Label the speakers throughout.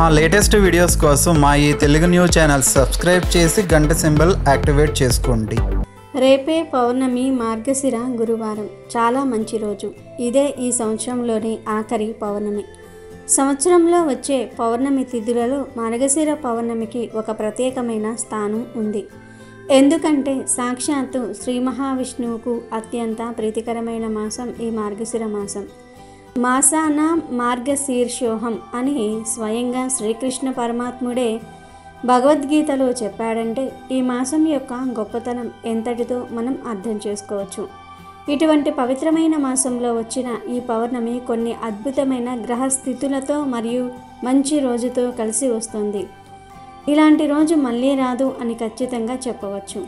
Speaker 1: మా latest videos కోసం మా ఈ తెలుగు న్యూస్ ఛానల్ సబ్స్క్రైబ్ చేసి గంట సింబల్ యాక్టివేట్ చేసుకోండి.
Speaker 2: రేపే పౌర్ణమి, మార్గశిర గురువారం. చాలా మంచి రోజు. ఇదే ఈ సంవత్సరంలోని ఆఖరి పౌర్ణమి. సంవత్సరంలో వచ్చే పౌర్ణమి తిథులలో మార్గశిర పౌర్ణమికి ఒక ప్రత్యేకమైన స్థానం ఉంది. ఎందుకంటే సాక్షాత్తు శ్రీ మహావిష్ణువుకు అత్యంత ప్రీతికరమైన మాసం ఈ మార్గశిర మాసం. మాసాన మార్గశీర్షోహం అని స్వయంగా శ్రీకృష్ణ పరమాత్ముడే భగవద్గీతలో చెప్పాడంటే ఈ మాసం యొక్క గొప్పతనం ఎంతటితో మనం అర్థం చేసుకోవచ్చు. ఇటువంటి పవిత్రమైన మాసంలో వచ్చిన ఈ పౌర్ణమి కొన్ని అద్భుతమైన గ్రహ స్థితులతో మరియు మంచి రోజుతో కలిసి వస్తుంది. ఇలాంటి రోజు మళ్ళీ రాదు అని ఖచ్చితంగా చెప్పవచ్చు.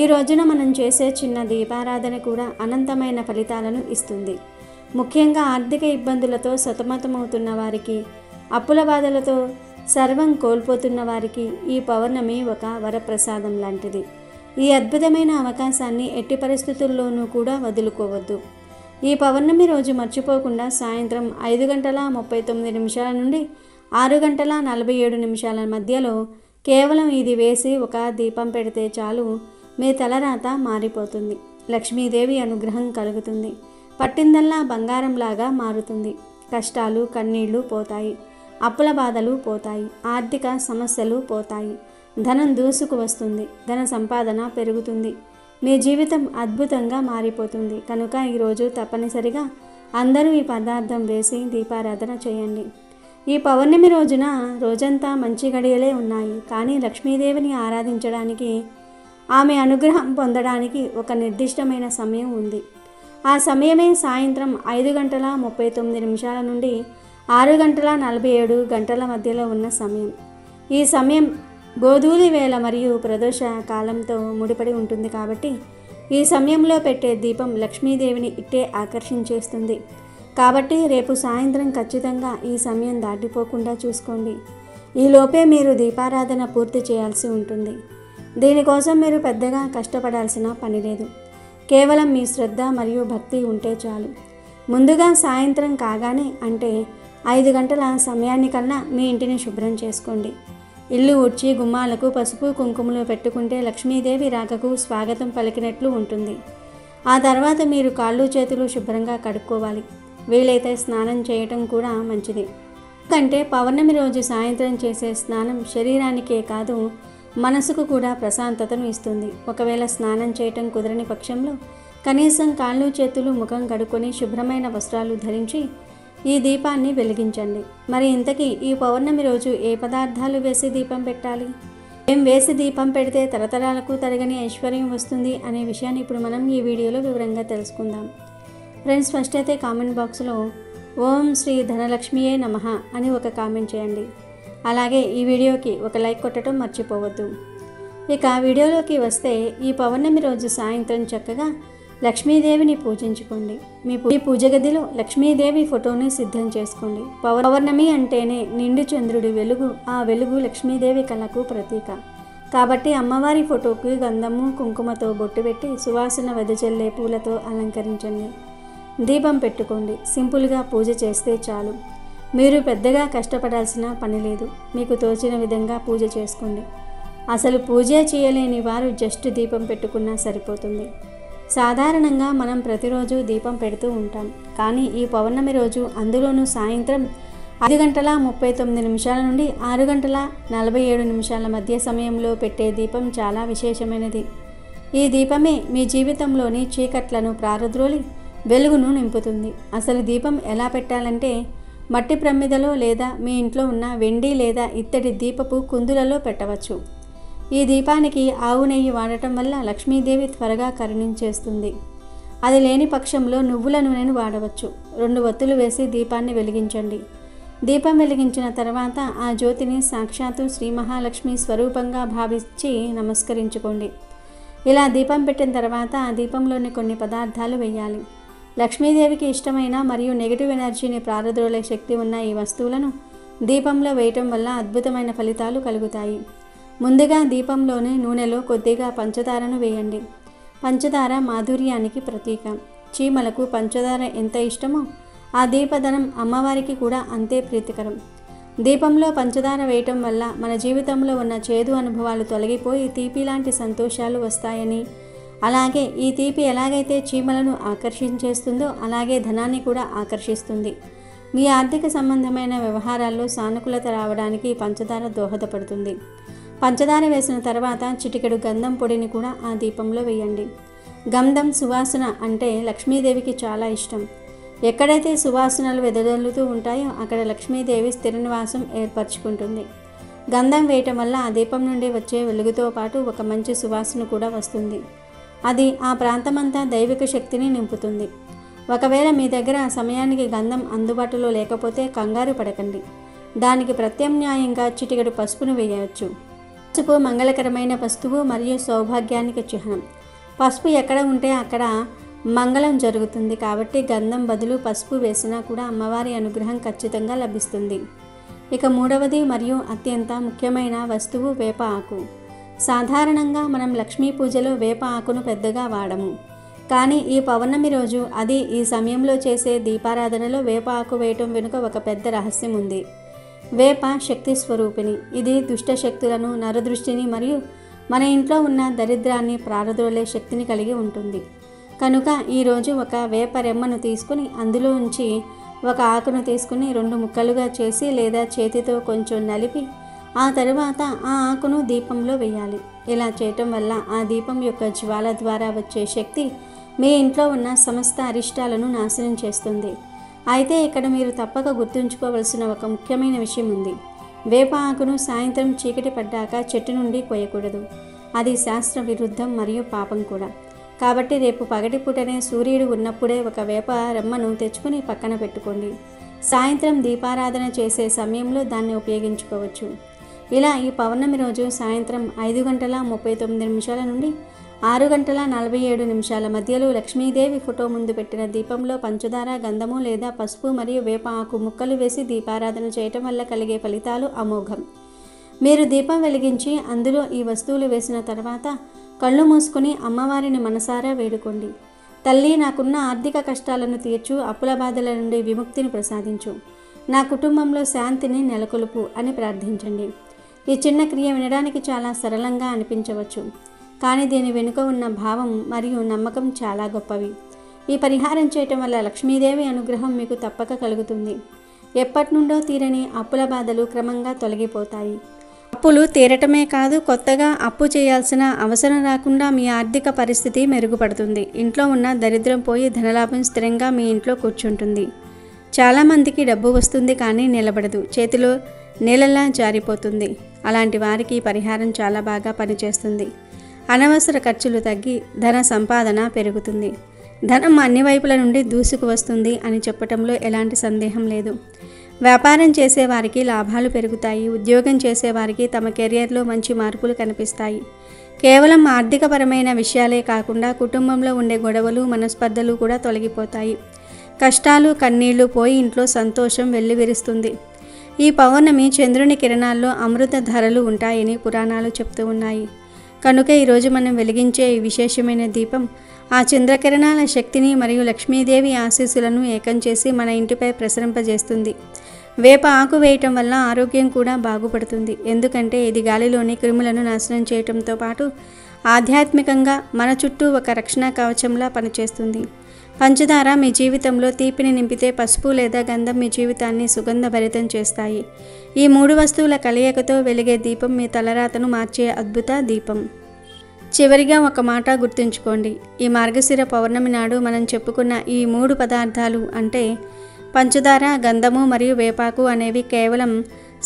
Speaker 2: ఈ రోజున మనం చేసే చిన్న దీపారాధన కూడా అనంతమైన ఫలితాలను ఇస్తుంది. ముఖ్యంగా ఆర్థిక ఇబ్బందులతో సతమతమవుతున్న వారికి, అప్పుల బాధలతో సర్వం కోల్పోతున్న వారికి ఈ పౌర్ణమి ఒక వరప్రసాదం లాంటిది. ఈ అద్భుతమైన అవకాశాన్ని ఎట్టి పరిస్థితుల్లోనూ కూడా వదులుకోవద్దు. ఈ పౌర్ణమి రోజు మర్చిపోకుండా సాయంత్రం 5:39 నుండి 6:47 మధ్యలో కేవలం ఇది వేసి ఒక దీపం పెడితే చాలు, మీ తలరాత మారిపోతుంది. లక్ష్మీదేవి అనుగ్రహం కలుగుతుంది. పట్టిందల్లా బంగారంలాగా మారుతుంది. కష్టాలు కన్నీళ్లు పోతాయి. అప్పుల బాధలు పోతాయి. ఆర్థిక సమస్యలు పోతాయి. ధనం దూసుకు వస్తుంది. ధన సంపాదన పెరుగుతుంది. మీ జీవితం అద్భుతంగా మారిపోతుంది. కనుక ఈరోజు తప్పనిసరిగా అందరూ ఈ పదార్థం వేసి దీపారాధన చేయండి. ఈ పౌర్ణమి రోజున రోజంతా మంచి గడియలే ఉన్నాయి. కానీ లక్ష్మీదేవిని ఆరాధించడానికి, ఆమె అనుగ్రహం పొందడానికి ఒక నిర్దిష్టమైన సమయం ఉంది. ఆ సమయమే సాయంత్రం 5:39 నుండి 6:47 మధ్యలో ఉన్న సమయం. ఈ సమయం గోధూలి వేళ మరియు ప్రదోష కాలంతో ముడిపడి ఉంటుంది. కాబట్టి ఈ సమయంలో పెట్టే దీపం లక్ష్మీదేవిని ఇట్టే ఆకర్షించేస్తుంది. కాబట్టి రేపు సాయంత్రం ఖచ్చితంగా ఈ సమయం దాటిపోకుండా చూసుకోండి. ఈలోపే మీరు దీపారాధన పూర్తి చేయాల్సి ఉంటుంది. దీనికోసం మీరు పెద్దగా కష్టపడాల్సిన పని లేదు. కేవలం మీ శ్రద్ధ మరియు భక్తి ఉంటే చాలు. ముందుగా సాయంత్రం కాగానే అంటే 5 గంటల సమయానికల్లా మీ ఇంటిని శుభ్రం చేసుకోండి. ఇల్లు ఊడ్చి గుమ్మాలకు పసుపు కుంకుమలు పెట్టుకుంటే లక్ష్మీదేవి రాకకు స్వాగతం పలికినట్లు ఉంటుంది. ఆ తర్వాత మీరు కాళ్ళు చేతులు శుభ్రంగా కడుక్కోవాలి. వీలైతే స్నానం చేయటం కూడా మంచిది. ఎందుకంటే పౌర్ణమి రోజు సాయంత్రం చేసే స్నానం శరీరానికే కాదు, మనసుకు కూడా ప్రశాంతతను ఇస్తుంది. ఒకవేళ స్నానం చేయటం కుదరని పక్షంలో కనీసం కాళ్ళు చేతులు ముఖం కడుక్కొని శుభ్రమైన వస్త్రాలు ధరించి ఈ దీపాన్ని వెలిగించండి. మరి ఇంతకీ ఈ పౌర్ణమి రోజు ఏ పదార్థాలు వేసి దీపం పెట్టాలి, ఏం వేసి దీపం పెడితే తరతరాలకు తరగని ఐశ్వర్యం వస్తుంది అనే విషయాన్ని ఇప్పుడు మనం ఈ వీడియోలో వివరంగా తెలుసుకుందాం. ఫ్రెండ్స్, ఫస్ట్ అయితే కామెంట్ బాక్స్లో ఓం శ్రీ ధనలక్ష్మియే నమః అని ఒక కామెంట్ చేయండి. అలాగే ఈ వీడియోకి ఒక లైక్ కొట్టడం మర్చిపోవద్దు. ఇక వీడియోలోకి వస్తే ఈ పౌర్ణమి రోజు సాయంత్రం చక్కగా లక్ష్మీదేవిని పూజించుకోండి. మీ పూజ గదిలో లక్ష్మీదేవి ఫోటోని సిద్ధం చేసుకోండి. పౌర్ణమి అంటేనే నిండు చంద్రుడి వెలుగు. ఆ వెలుగు లక్ష్మీదేవి కళకు ప్రతీక. కాబట్టి అమ్మవారి ఫోటోకి గంధము కుంకుమతో బొట్టు పెట్టి సువాసన వెదజల్లే పూలతో అలంకరించండి. దీపం పెట్టుకోండి. సింపుల్గా పూజ చేస్తే చాలు. మీరు పెద్దగా కష్టపడాల్సిన పని లేదు. మీకు తోచిన విధంగా పూజ చేసుకోండి. అసలు పూజే చేయలేని వారు జస్ట్ దీపం పెట్టుకున్నా సరిపోతుంది. సాధారణంగా మనం ప్రతిరోజు దీపం పెడుతూ ఉంటాం. కానీ ఈ పౌర్ణమి రోజు, అందులోనూ సాయంత్రం 5:39 నుండి 6:47 మధ్య సమయంలో పెట్టే దీపం చాలా విశేషమైనది. ఈ దీపమే మీ జీవితంలోని చీకట్లను ప్రారద్రోలి వెలుగును నింపుతుంది. అసలు దీపం ఎలా పెట్టాలంటే మట్టి ప్రమిదలో లేదా మీ ఇంట్లో ఉన్న వెండి లేదా ఇత్తడి దీపపు కుందులలో పెట్టవచ్చు. ఈ దీపానికి ఆవు నెయ్యి వాడటం వల్ల లక్ష్మీదేవి త్వరగా కరుణించేస్తుంది. అది లేని పక్షంలో నువ్వుల నూనెను వాడవచ్చు. 2 ఒత్తులు వేసి దీపాన్ని వెలిగించండి. దీపం వెలిగించిన తర్వాత ఆ జ్యోతిని సాక్షాత్తు శ్రీ మహాలక్ష్మి స్వరూపంగా భావించి నమస్కరించుకోండి. ఇలా దీపం పెట్టిన తర్వాత ఆ దీపంలోని కొన్ని పదార్థాలు వేయాలి. లక్ష్మీదేవికి ఇష్టమైన మరియు నెగిటివ్ ఎనర్జీని ప్రారద్రోలే శక్తి ఉన్న ఈ వస్తువులను దీపంలో వేయటం వల్ల అద్భుతమైన ఫలితాలు కలుగుతాయి. ముందుగా దీపంలోనే నూనెలో కొద్దిగా పంచదారను వేయండి. పంచదార మాధుర్యానికి ప్రతీక. చీమలకు పంచదార ఎంత ఇష్టమో ఆ దీపదనం అమ్మవారికి కూడా అంతే ప్రీతికరం. దీపంలో పంచదార వేయటం వల్ల మన జీవితంలో ఉన్న చేదు అనుభవాలు తొలగిపోయి తీపి లాంటి సంతోషాలు వస్తాయని, అలాగే ఈ తీపి ఎలాగైతే చీమలను ఆకర్షించేస్తుందో అలాగే ధనాన్ని కూడా ఆకర్షిస్తుంది. మీ ఆర్థిక సంబంధమైన వ్యవహారాల్లో సానుకూలత రావడానికి పంచదార దోహదపడుతుంది. పంచదార వేసిన తర్వాత చిటికెడు గంధం పొడిని కూడా ఆ దీపంలో వేయండి. గంధం సువాసన అంటే లక్ష్మీదేవికి చాలా ఇష్టం. ఎక్కడైతే సువాసనలు వెదజల్లుతూ ఉంటాయో అక్కడ లక్ష్మీదేవి స్థిర నివాసం ఏర్పరచుకుంటుంది. గంధం వేయటం వల్ల ఆ దీపం నుండి వచ్చే వెలుగుతో పాటు ఒక మంచి సువాసన కూడా వస్తుంది. అది ఆ ప్రాంతమంతా దైవిక శక్తిని నింపుతుంది. ఒకవేళ మీ దగ్గర ఆ సమయానికి గంధం అందుబాటులో లేకపోతే కంగారు పడకండి. దానికి ప్రత్యామ్నాయంగా చిటికెడు పసుపును వేయవచ్చు. పసుపు మంగళకరమైన వస్తువు మరియు సౌభాగ్యానికి చిహ్నం. పసుపు ఎక్కడ ఉంటే అక్కడ మంగళం జరుగుతుంది. కాబట్టి గంధం బదులు పసుపు వేసినా కూడా అమ్మవారి అనుగ్రహం ఖచ్చితంగా లభిస్తుంది. ఇక మూడవది మరియు అత్యంత ముఖ్యమైన వస్తువు వేప ఆకు. సాధారణంగా మనం లక్ష్మీ పూజలో వేప ఆకును పెద్దగా వాడము. కానీ ఈ పౌర్ణమి రోజు, అది ఈ సమయంలో చేసే దీపారాధనలో వేప ఆకు వేయటం వెనుక ఒక పెద్ద రహస్యం ఉంది. వేప శక్తి స్వరూపిణి. ఇది దుష్ట శక్తులను, నరదృష్టిని మరియు మన ఇంట్లో ఉన్న దరిద్రాన్ని ప్రారదోలే శక్తిని కలిగి ఉంటుంది. కనుక ఈరోజు ఒక వేప రెమ్మను తీసుకుని అందులో ఉంచి ఒక ఆకును తీసుకుని 2 ముక్కలుగా చేసి లేదా చేతితో కొంచెం నలిపి ఆ తరువాత ఆ ఆకును దీపంలో వేయాలి. ఇలా చేయటం వల్ల ఆ దీపం యొక్క జ్వాల ద్వారా వచ్చే శక్తి మీ ఇంట్లో ఉన్న సమస్త అరిష్టాలను నాశనం చేస్తుంది. అయితే ఇక్కడ మీరు తప్పక గుర్తుంచుకోవలసిన ఒక ముఖ్యమైన విషయం ఉంది. వేప ఆకును సాయంత్రం చీకటి పడ్డాక చెట్టు నుండి కోయకూడదు. అది శాస్త్ర విరుద్ధం మరియు పాపం కూడా. కాబట్టి రేపు పగటిపూటనే సూర్యుడు ఉన్నప్పుడే ఒక వేప రెమ్మను తెచ్చుకుని పక్కన పెట్టుకోండి. సాయంత్రం దీపారాధన చేసే సమయంలో దాన్ని ఉపయోగించుకోవచ్చు. ఇలా ఈ పౌర్ణమి రోజు సాయంత్రం 5:39 నుండి 6:47 మధ్యలో లక్ష్మీదేవి ఫోటో ముందు పెట్టిన దీపంలో పంచదార, గంధము లేదా పసుపు మరియు వేప ఆకు ముక్కలు వేసి దీపారాధన చేయటం వల్ల కలిగే ఫలితాలు అమోఘం. మీరు దీపం వెలిగించి అందులో ఈ వస్తువులు వేసిన తర్వాత కళ్ళు మూసుకొని అమ్మవారిని మనసారా వేడుకోండి. తల్లి, నాకున్న ఆర్థిక కష్టాలను తీర్చు, అప్పుల బాధల నుండి విముక్తిని ప్రసాదించు, నా కుటుంబంలో శాంతిని నెలకొల్పు అని ప్రార్థించండి. ఈ చిన్న క్రియ వినడానికి చాలా సరళంగా అనిపించవచ్చు, కానీ దీని వెనుక ఉన్న భావం మరియు నమ్మకం చాలా గొప్పవి. ఈ పరిహారం చేయటం వల్ల లక్ష్మీదేవి అనుగ్రహం మీకు తప్పక కలుగుతుంది. ఎప్పటి నుండో తీరని అప్పుల బాధలు క్రమంగా తొలగిపోతాయి. అప్పులు తీరటమే కాదు, కొత్తగా అప్పు చేయాల్సిన అవసరం రాకుండా మీ ఆర్థిక పరిస్థితి మెరుగుపడుతుంది. ఇంట్లో ఉన్న దరిద్రం పోయి ధనలాభం స్థిరంగా మీ ఇంట్లో కూర్చుంటుంది. చాలామందికి డబ్బు వస్తుంది కానీ నిలబడదు, చేతిలో నీళ్ళలా జారిపోతుంది. అలాంటి వారికి ఈ పరిహారం చాలా బాగా పనిచేస్తుంది. అనవసర ఖర్చులు తగ్గి ధన సంపాదన పెరుగుతుంది. ధనం అన్ని వైపుల నుండి దూసుకు వస్తుంది అని చెప్పటంలో ఎలాంటి సందేహం లేదు. వ్యాపారం చేసేవారికి లాభాలు పెరుగుతాయి. ఉద్యోగం చేసేవారికి తమ కెరియర్లో మంచి మార్పులు కనిపిస్తాయి. కేవలం ఆర్థికపరమైన విషయాలే కాకుండా కుటుంబంలో ఉండే గొడవలు, మనస్పర్ధలు కూడా తొలగిపోతాయి. కష్టాలు, కన్నీళ్లు పోయి ఇంట్లో సంతోషం వెల్లివిరుస్తుంది. ఈ పౌర్ణమి చంద్రుని కిరణాల్లో అమృత ధరలు ఉంటాయని పురాణాలు చెప్తూ ఉన్నాయి. కనుక ఈరోజు మనం వెలిగించే ఈ విశేషమైన దీపం ఆ చంద్రకిరణాల శక్తిని మరియు లక్ష్మీదేవి ఆశీస్సులను ఏకం చేసి మన ఇంటిపై ప్రసరింపజేస్తుంది. వేప ఆకు వేయటం వల్ల ఆరోగ్యం కూడా బాగుపడుతుంది. ఎందుకంటే ఇది గాలిలోని క్రిములను నాశనం చేయటంతో పాటు ఆధ్యాత్మికంగా మన చుట్టూ ఒక రక్షణ కవచంలా పనిచేస్తుంది. పంచదార మీ జీవితంలో తీపిని నింపితే పసుపు లేదా గంధం మీ జీవితాన్ని సుగంధభరితం చేస్తాయి. ఈ 3 వస్తువుల కలయికతో వెలిగే దీపం మీ తలరాతను మార్చే అద్భుత దీపం. చివరిగా ఒక మాట గుర్తుంచుకోండి. ఈ మార్గశిర పౌర్ణమి నాడు మనం చెప్పుకున్న ఈ 3 పదార్థాలు అంటే పంచదార, గంధము మరియు వేపాకు అనేవి కేవలం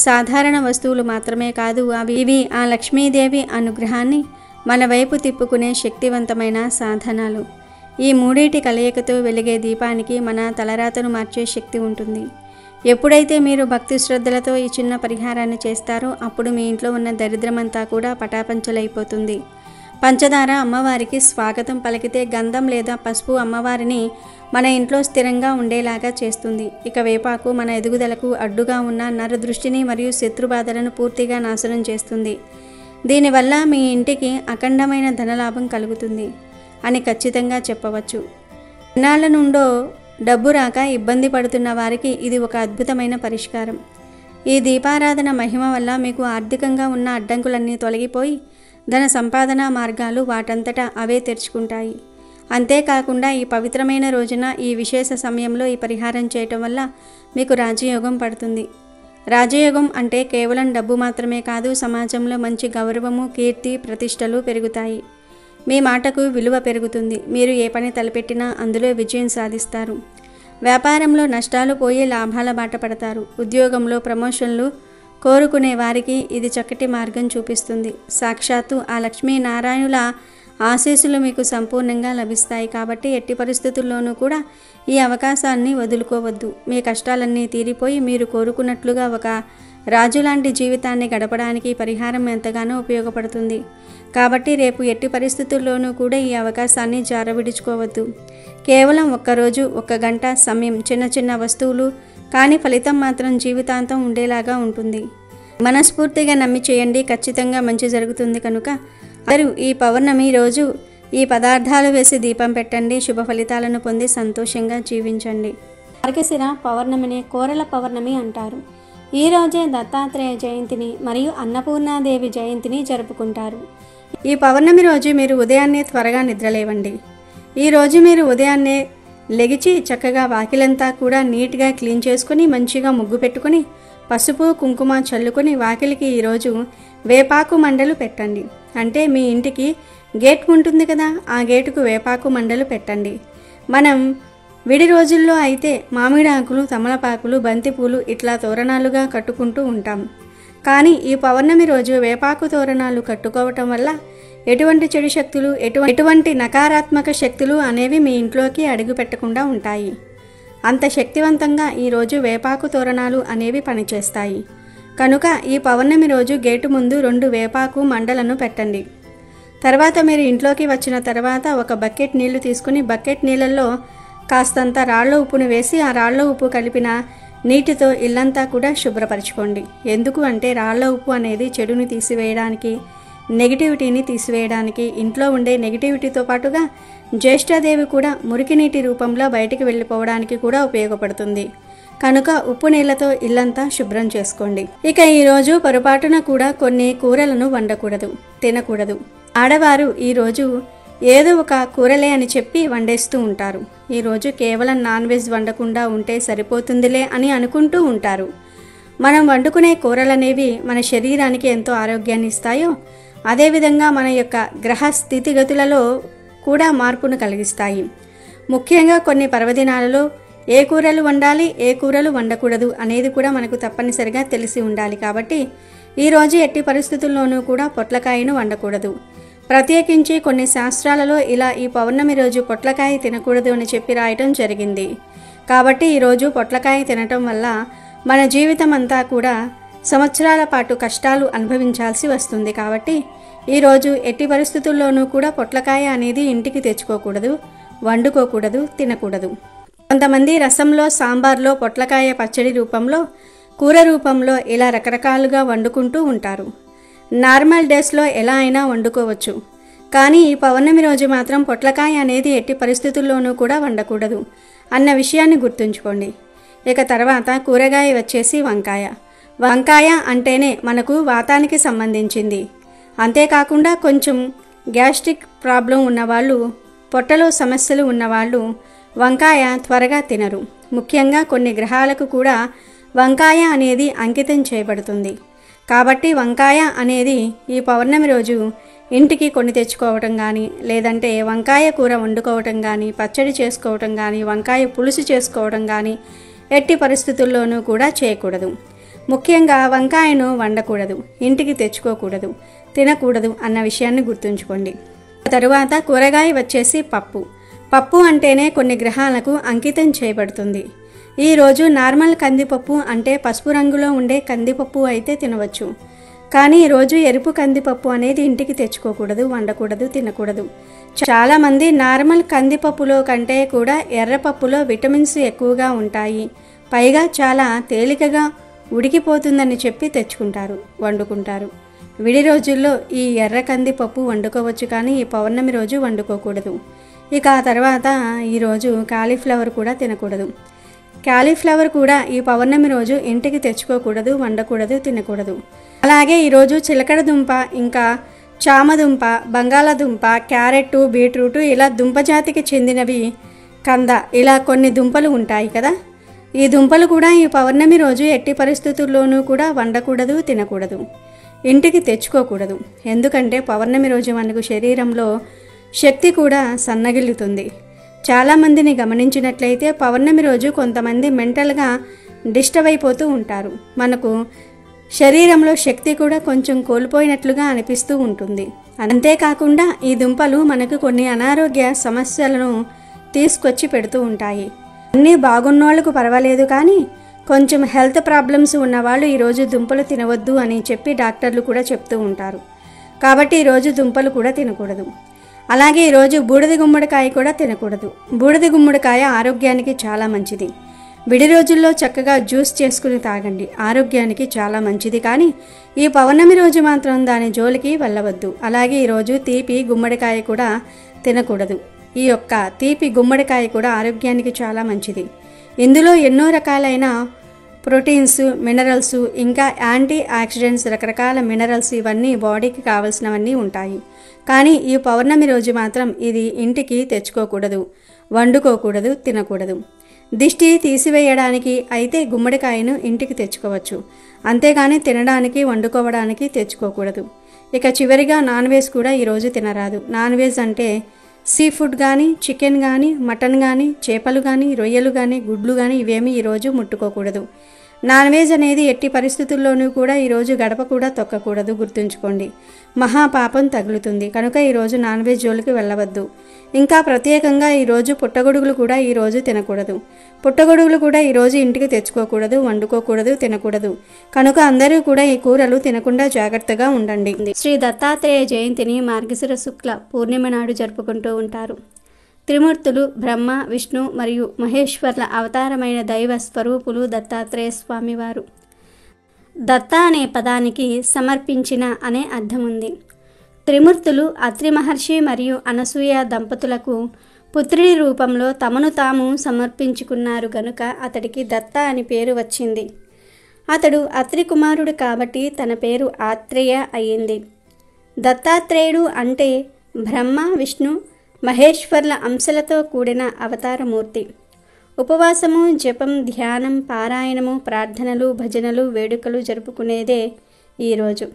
Speaker 2: సాధారణ వస్తువులు మాత్రమే కాదు, ఇవి ఆ లక్ష్మీదేవి అనుగ్రహాన్ని మన వైపు తిప్పుకునే శక్తివంతమైన సాధనాలు. ఈ 3 కలయికతో వెలిగే దీపానికి మన తలరాతను మార్చే శక్తి ఉంటుంది. ఎప్పుడైతే మీరు భక్తి శ్రద్ధలతో ఈ చిన్న పరిహారాన్ని చేస్తారో అప్పుడు మీ ఇంట్లో ఉన్న దరిద్రమంతా కూడా పటాపంచలైపోతుంది. పంచదార అమ్మవారికి స్వాగతం పలికితే, గంధం లేదా పసుపు అమ్మవారిని మన ఇంట్లో స్థిరంగా ఉండేలాగా చేస్తుంది. ఇక వేపాకు మన ఎదుగుదలకు అడ్డుగా ఉన్న నరదృష్టిని మరియు శత్రుబాధలను పూర్తిగా నాశనం చేస్తుంది. దీనివల్ల మీ ఇంటికి అఖండమైన ధనలాభం కలుగుతుంది అని ఖచ్చితంగా చెప్పవచ్చు. ఎన్నాళ్ళ నుండో డబ్బు రాక ఇబ్బంది పడుతున్న వారికి ఇది ఒక అద్భుతమైన పరిష్కారం. ఈ దీపారాధన మహిమ వల్ల మీకు ఆర్థికంగా ఉన్న అడ్డంకులన్నీ తొలగిపోయి ధన సంపాదన మార్గాలు వాటంతటా అవే తెరుచుకుంటాయి. అంతేకాకుండా ఈ పవిత్రమైన రోజున ఈ విశేష సమయంలో ఈ పరిహారం చేయటం వల్ల మీకు రాజయోగం పడుతుంది. రాజయోగం అంటే కేవలం డబ్బు మాత్రమే కాదు, సమాజంలో మంచి గౌరవము, కీర్తి, ప్రతిష్టలు పెరుగుతాయి. మీ మాటకు విలువ పెరుగుతుంది. మీరు ఏ పని తలపెట్టినా అందులో విజయం సాధిస్తారు. వ్యాపారంలో నష్టాలు పోయి లాభాల బాట పడతారు. ఉద్యోగంలో ప్రమోషన్లు కోరుకునే వారికి ఇది చక్కటి మార్గం చూపిస్తుంది. సాక్షాత్తు ఆ లక్ష్మీనారాయణుల ఆశీస్సులు మీకు సంపూర్ణంగా లభిస్తాయి. కాబట్టి ఎట్టి పరిస్థితుల్లోనూ కూడా ఈ అవకాశాన్ని వదులుకోవద్దు. మీ కష్టాలన్నీ తీరిపోయి మీరు కోరుకున్నట్లుగా ఒక రాజులాంటి జీవితాన్ని గడపడానికి పరిహారం ఎంతగానో ఉపయోగపడుతుంది. కాబట్టి రేపు ఎట్టి పరిస్థితుల్లోనూ కూడా ఈ అవకాశాన్ని జారవిడుచుకోవద్దు. కేవలం ఒక్కరోజు 1 గంట సమయం, చిన్న చిన్న వస్తువులు, కానీ ఫలితం మాత్రం జీవితాంతం ఉండేలాగా ఉంటుంది. మనస్ఫూర్తిగా నమ్మి చేయండి, ఖచ్చితంగా మంచి జరుగుతుంది. కనుక అందరూ ఈ పౌర్ణమి రోజు ఈ పదార్థాలు వేసి దీపం పెట్టండి. శుభ ఫలితాలను పొంది సంతోషంగా జీవించండి. మార్గశిర పౌర్ణమిని కోరల పౌర్ణమి అంటారు. ఈ రోజే దత్తాత్రేయ జయంతిని మరియు అన్నపూర్ణాదేవి జయంతిని జరుపుకుంటారు. ఈ పౌర్ణమి రోజు మీరు ఉదయాన్నే త్వరగా నిద్రలేవండి. ఈ రోజు మీరు ఉదయాన్నే లెగిచి చక్కగా వాకిలంతా కూడా నీట్గా క్లీన్ చేసుకుని మంచిగా ముగ్గు పెట్టుకుని పసుపు కుంకుమ చల్లుకొని వాకిలికి ఈరోజు వేపాకు మండలు పెట్టండి. అంటే మీ ఇంటికి గేట్ ఉంటుంది కదా, ఆ గేటుకు వేపాకు మండలు పెట్టండి. మనం విడి రోజుల్లో అయితే మామిడి ఆకులు, తమలపాకులు, బంతిపూలు ఇట్లా తోరణాలుగా కట్టుకుంటూ ఉంటాం. కానీ ఈ పౌర్ణమి రోజు వేపాకు తోరణాలు కట్టుకోవటం వల్ల ఎటువంటి చెడు శక్తులు, ఎటువంటి నకారాత్మక శక్తులు అనేవి మీ ఇంట్లోకి అడుగు పెట్టకుండా ఉంటాయి. అంత శక్తివంతంగా ఈరోజు వేపాకు తోరణాలు అనేవి పనిచేస్తాయి. కనుక ఈ పౌర్ణమి రోజు గేటు ముందు 2 వేపాకు మండలను పెట్టండి. తర్వాత మీరు ఇంట్లోకి వచ్చిన తర్వాత ఒక బకెట్ నీళ్లు తీసుకుని బకెట్ నీళ్ళల్లో కాస్తంత రాళ్ల ఉప్పును వేసి ఆ రాళ్ల ఉప్పు కలిపిన నీటితో ఇల్లంతా కూడా శుభ్రపరచుకోండి. ఎందుకు అంటే రాళ్ల ఉప్పు అనేది చెడుని తీసివేయడానికి, నెగిటివిటీని తీసివేయడానికి, ఇంట్లో ఉండే నెగిటివిటీతో పాటుగా జ్యేష్ఠాదేవి కూడా మురికి నీటి రూపంలో బయటికి వెళ్ళిపోవడానికి కూడా ఉపయోగపడుతుంది. కనుక ఉప్పు నీళ్లతో ఇల్లంతా శుభ్రం చేసుకోండి. ఇక ఈరోజు పొరపాటున కూడా కొన్ని కూరలను వండకూడదు, తినకూడదు. ఆడవారు ఈరోజు ఏదో ఒక కూరలే అని చెప్పి వండేస్తూ ఉంటారు. ఈరోజు కేవలం నాన్ వెజ్ వండకుండా ఉంటే సరిపోతుందిలే అని అనుకుంటూ ఉంటారు. మనం వండుకునే కూరలనేవి మన శరీరానికి ఎంతో ఆరోగ్యాన్ని ఇస్తాయో అదేవిధంగా మన యొక్క గ్రహ స్థితిగతులలో కూడా మార్పును కలిగిస్తాయి. ముఖ్యంగా కొన్ని పర్వదినాలలో ఏ కూరలు వండాలి, ఏ కూరలు వండకూడదు అనేది కూడా మనకు తప్పనిసరిగా తెలిసి ఉండాలి. కాబట్టి ఈరోజు ఎట్టి పరిస్థితుల్లోనూ కూడా పొట్లకాయను వండకూడదు. ప్రత్యేకించి కొన్ని శాస్త్రాలలో ఇలా ఈ పౌర్ణమి రోజు పొట్లకాయ తినకూడదు అని చెప్పి రాయటం జరిగింది. కాబట్టి ఈరోజు పొట్లకాయ తినటం వల్ల మన జీవితం అంతా కూడా సంవత్సరాల పాటు కష్టాలు అనుభవించాల్సి వస్తుంది. కాబట్టి ఈరోజు ఎట్టి పరిస్థితుల్లోనూ కూడా పొట్లకాయ అనేది ఇంటికి తెచ్చుకోకూడదు, వండుకోకూడదు, తినకూడదు. కొంతమంది రసంలో, సాంబార్లో పొట్లకాయ పచ్చడి రూపంలో, కూర రూపంలో ఇలా రకరకాలుగా వండుకుంటూ ఉంటారు. నార్మల్ డేస్లో ఎలా అయినా వండుకోవచ్చు. కానీ ఈ పౌర్ణమి రోజు మాత్రం పొట్లకాయ అనేది ఎట్టి పరిస్థితుల్లోనూ కూడా వండకూడదు అన్న విషయాన్ని గుర్తుంచుకోండి. ఇక తర్వాత కూరగాయ వచ్చేసి వంకాయ. వంకాయ అంటేనే మనకు వాతానికి సంబంధించింది. అంతేకాకుండా కొంచెం గ్యాస్ట్రిక్ ప్రాబ్లం ఉన్నవాళ్ళు, పొట్టలో సమస్యలు ఉన్నవాళ్ళు వంకాయ త్వరగా తినరు. ముఖ్యంగా కొన్ని గ్రహాలకు కూడా వంకాయ అనేది అంకితం చేయబడుతుంది. కాబట్టి వంకాయ అనేది ఈ పౌర్ణమి రోజు ఇంటికి కొని తెచ్చుకోవటం కానీ, లేదంటే వంకాయ కూర వండుకోవటం కానీ, పచ్చడి చేసుకోవటం కానీ, వంకాయ పులుసు చేసుకోవటం కానీ ఎట్టి పరిస్థితుల్లోనూ కూడా చేయకూడదు. ముఖ్యంగా వంకాయను వండకూడదు, ఇంటికి తెచ్చుకోకూడదు, తినకూడదు అన్న విషయాన్ని గుర్తుంచుకోండి. తరువాత కూరగాయ వచ్చేసి పప్పు. పప్పు అంటేనే కొన్ని గ్రహాలకు అంకితం చేయబడుతుంది. ఈరోజు నార్మల్ కందిపప్పు అంటే పసుపు రంగులో ఉండే కందిపప్పు అయితే తినవచ్చు. కానీ ఈరోజు ఎరుపు కందిపప్పు అనేది ఇంటికి తెచ్చుకోకూడదు, వండకూడదు, తినకూడదు. చాలామంది నార్మల్ కందిపప్పులో కంటే కూడా ఎర్రపప్పులో విటమిన్స్ ఎక్కువగా ఉంటాయి, పైగా చాలా తేలికగా ఉడికిపోతుందని చెప్పి తెచ్చుకుంటారు, వండుకుంటారు. విడి రోజుల్లో ఈ ఎర్ర కందిపప్పు వండుకోవచ్చు, కానీ ఈ పౌర్ణమి రోజు వండుకోకూడదు. ఇక ఆ తర్వాత ఈరోజు కాలీఫ్లవర్ కూడా తినకూడదు. క్యాలీఫ్లవర్ కూడా ఈ పౌర్ణమి రోజు ఇంటికి తెచ్చుకోకూడదు, వండకూడదు, తినకూడదు. అలాగే ఈరోజు చిలకడ దుంప, ఇంకా చామదుంప, బంగాళాదుంప, క్యారెట్, బీట్రూట్ ఇలా దుంపజాతికి చెందినవి, కంద ఇలా కొన్ని దుంపలు ఉంటాయి కదా. ఈ దుంపలు కూడా ఈ పౌర్ణమి రోజు ఎట్టి పరిస్థితుల్లోనూ కూడా వండకూడదు, తినకూడదు, ఇంటికి తెచ్చుకోకూడదు. ఎందుకంటే పౌర్ణమి రోజు మనకు శరీరంలో శక్తి కూడా సన్నగిల్లుతుంది. చాలామందిని గమనించినట్లయితే పౌర్ణమి రోజు కొంతమంది మెంటల్గా డిస్టర్బ్ అయిపోతూ ఉంటారు. మనకు శరీరంలో శక్తి కూడా కొంచెం కోల్పోయినట్లుగా అనిపిస్తూ ఉంటుంది. అంతేకాకుండా ఈ దుంపలు మనకు కొన్ని అనారోగ్య సమస్యలను తీసుకొచ్చి పెడుతూ ఉంటాయి. అన్నీ బాగున్నోళ్లకు పర్వాలేదు, కానీ కొంచెం హెల్త్ ప్రాబ్లమ్స్ ఉన్నవాళ్ళు ఈరోజు దుంపలు తినవద్దు అని చెప్పి డాక్టర్లు కూడా చెప్తూ ఉంటారు. కాబట్టి ఈరోజు దుంపలు కూడా తినకూడదు. అలాగే ఈరోజు బూడిద గుమ్మడికాయ కూడా తినకూడదు. బూడిద గుమ్మడికాయ ఆరోగ్యానికి చాలా మంచిది. విడి రోజుల్లో చక్కగా జ్యూస్ చేసుకుని తాగండి, ఆరోగ్యానికి చాలా మంచిది. కానీ ఈ పౌర్ణమి రోజు మాత్రం దాని జోలికి వెళ్ళవద్దు. అలాగే ఈరోజు తీపి గుమ్మడికాయ కూడా తినకూడదు. ఈ యొక్క తీపి గుమ్మడికాయ కూడా ఆరోగ్యానికి చాలా మంచిది. ఇందులో ఎన్నో రకాలైన ప్రోటీన్స్, మినరల్స్, ఇంకా యాంటీ ఆక్సిడెంట్స్, రకరకాల మినరల్స్ ఇవన్నీ బాడీకి కావలసినవన్నీ ఉంటాయి. కానీ ఈ పౌర్ణమి రోజు మాత్రం ఇది ఇంటికి తెచ్చుకోకూడదు, వండుకోకూడదు, తినకూడదు. దిష్టి తీసివేయడానికి అయితే గుమ్మడికాయను ఇంటికి తెచ్చుకోవచ్చు, అంతేగాని తినడానికి, వండుకోవడానికి తెచ్చుకోకూడదు. ఇక చివరిగా నాన్ వెజ్ కూడా ఈరోజు తినరాదు. నాన్ వెజ్ అంటే సీ ఫుడ్ కానీ, చికెన్ కానీ, మటన్ కానీ, చేపలు కానీ, రొయ్యలు కానీ, గుడ్లు కానీ ఇవేమీ ఈరోజు ముట్టుకోకూడదు. నాన్ వెజ్ అనేది ఎట్టి పరిస్థితుల్లోనూ కూడా ఈరోజు గడప కూడా తొక్కకూడదు, గుర్తుంచుకోండి. మహాపాపం తగులుతుంది. కనుక ఈరోజు నాన్ వెజ్ జోలికి వెళ్ళవద్దు. ఇంకా ప్రత్యేకంగా ఈరోజు పుట్టగొడుగులు కూడా ఈరోజు తినకూడదు. పుట్టగొడుగులు కూడా ఈరోజు ఇంటికి తెచ్చుకోకూడదు, వండుకోకూడదు, తినకూడదు. కనుక అందరూ కూడా ఈ కూరలు తినకుండా జాగ్రత్తగా ఉండండి. శ్రీ దత్తాత్రేయ జయంతిని మార్గశిర శుక్ల పూర్ణిమ నాడు జరుపుకుంటూ ఉంటారు. త్రిమూర్తులు బ్రహ్మ, విష్ణు మరియు మహేశ్వర్ల అవతారమైన దైవ స్వరూపులు దత్తాత్రేయ స్వామివారు. దత్త అనే పదానికి సమర్పించిన అనే అర్థం ఉంది. త్రిమూర్తులు అత్రి మహర్షి మరియు అనసూయ దంపతులకు పుత్రుడి రూపంలో తమను తాము సమర్పించుకున్నారు గనుక అతడికి దత్త అని పేరు వచ్చింది. అతడు అత్రి కుమారుడు కాబట్టి తన పేరు ఆత్రేయ అయ్యింది. దత్తాత్రేయుడు అంటే బ్రహ్మ, విష్ణు, మహేశ్వర్ల అంశలతో కూడిన అవతారమూర్తి. ఉపవాసము, జపం, ధ్యానం, పారాయణము, ప్రార్థనలు, భజనలు, వేడుకలు జరుపుకునేదే ఈరోజు.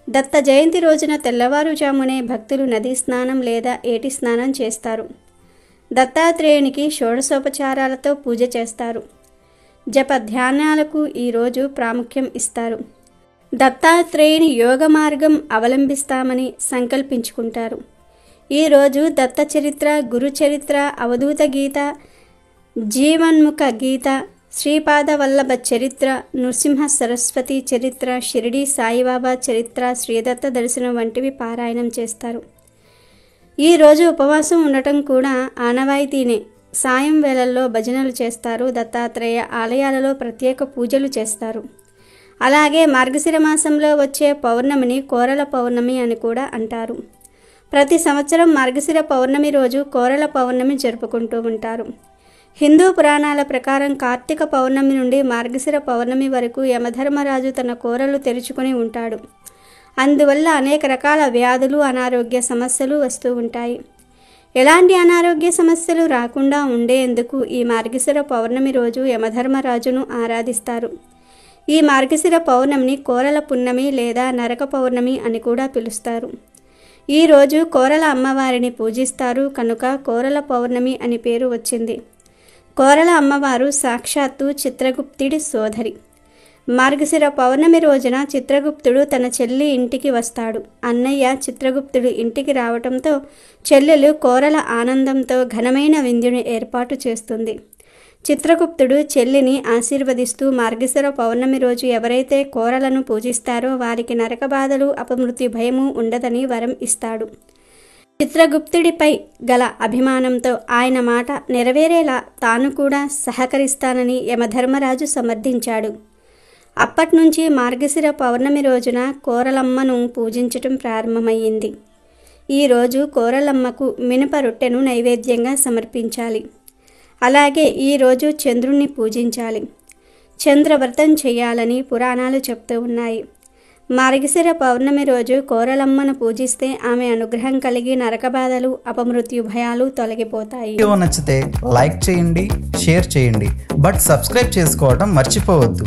Speaker 2: దత్త జయంతి రోజున తెల్లవారుజామునే భక్తులు నదీ స్నానం లేదా ఏటి స్నానం చేస్తారు. దత్తాత్రేయునికి షోడశోపచారాలతో పూజ చేస్తారు. జప ధ్యానాలకు ఈరోజు ప్రాముఖ్యం ఇస్తారు. దత్తాత్రేయుని యోగ మార్గం అవలంబిస్తామని సంకల్పించుకుంటారు. ఈరోజు దత్త చరిత్ర, గురు చరిత్ర, అవధూత గీత, జీవన్ముఖ గీత, శ్రీపాద వల్లభ చరిత్ర, నృసింహ సరస్వతి చరిత్ర, షిరిడి సాయిబాబా చరిత్ర, శ్రీదత్త దర్శనం వంటివి పారాయణం చేస్తారు. ఈరోజు ఉపవాసం ఉండటం కూడా ఆనవాయితీనే. సాయం వేళల్లో భజనలు చేస్తారు. దత్తాత్రేయ ఆలయాలలో ప్రత్యేక పూజలు చేస్తారు. అలాగే మార్గశిర మాసంలో వచ్చే పౌర్ణమిని కోరల పౌర్ణమి అని కూడా అంటారు. ప్రతి సంవత్సరం మార్గశిర పౌర్ణమి రోజు కోరల పౌర్ణమి జరుపుకుంటూ ఉంటారు. హిందూ పురాణాల ప్రకారం కార్తీక పౌర్ణమి నుండి మార్గశిర పౌర్ణమి వరకు యమధర్మరాజు తన కోరలు తెరుచుకొని ఉంటాడు. అందువల్ల అనేక రకాల వ్యాధులు, అనారోగ్య సమస్యలు వస్తూ ఉంటాయి. ఎలాంటి అనారోగ్య సమస్యలు రాకుండా ఉండేందుకు ఈ మార్గశిర పౌర్ణమి రోజు యమధర్మరాజును ఆరాధిస్తారు. ఈ మార్గశిర పౌర్ణమిని కోరల పున్నమి లేదా నరక పౌర్ణమి అని కూడా పిలుస్తారు. ఈరోజు కోరల అమ్మవారిని పూజిస్తారు కనుక కోరల పౌర్ణమి అని పేరు వచ్చింది. కోరల అమ్మవారు సాక్షాత్తు చిత్రగుప్తుడి సోదరి. మార్గశిర పౌర్ణమి రోజున చిత్రగుప్తుడు తన చెల్లి ఇంటికి వస్తాడు. అన్నయ్య చిత్రగుప్తుడు ఇంటికి రావటంతో చెల్లెలు కోరల ఆనందంతో ఘనమైన విందుని ఏర్పాటు చేస్తుంది. చిత్రగుప్తుడు చెల్లిని ఆశీర్వదిస్తూ మార్గశిర పౌర్ణమి రోజు ఎవరైతే కోరలను పూజిస్తారో వారికి నరక బాధలు, అపమృత్యు భయము ఉండదని వరం ఇస్తాడు. చిత్రగుప్తుడిపై గల అభిమానంతో ఆయన మాట నెరవేరేలా తాను కూడా సహకరిస్తానని యమధర్మరాజు సమర్థించాడు. అప్పట్నుంచి మార్గశిర పౌర్ణమి రోజున కోరలమ్మను పూజించటం ప్రారంభమయ్యింది. ఈరోజు కోరలమ్మకు మినప రొట్టెను నైవేద్యంగా సమర్పించాలి. అలాగే ఈరోజు చంద్రుణ్ణి పూజించాలి. చంద్రవ్రతం చేయాలని పురాణాలు చెప్తూ ఉన్నాయి. మార్గశిర పౌర్ణమి రోజు కోరలమ్మను పూజిస్తే ఆమె అనుగ్రహం కలిగి నరక బాధలు, అపమృత్యు భయాలు తొలగిపోతాయి.
Speaker 1: వీడియో నచ్చితే లైక్ చేయండి, షేర్ చేయండి, బట్ సబ్స్క్రైబ్ చేసుకోవడం మర్చిపోవద్దు.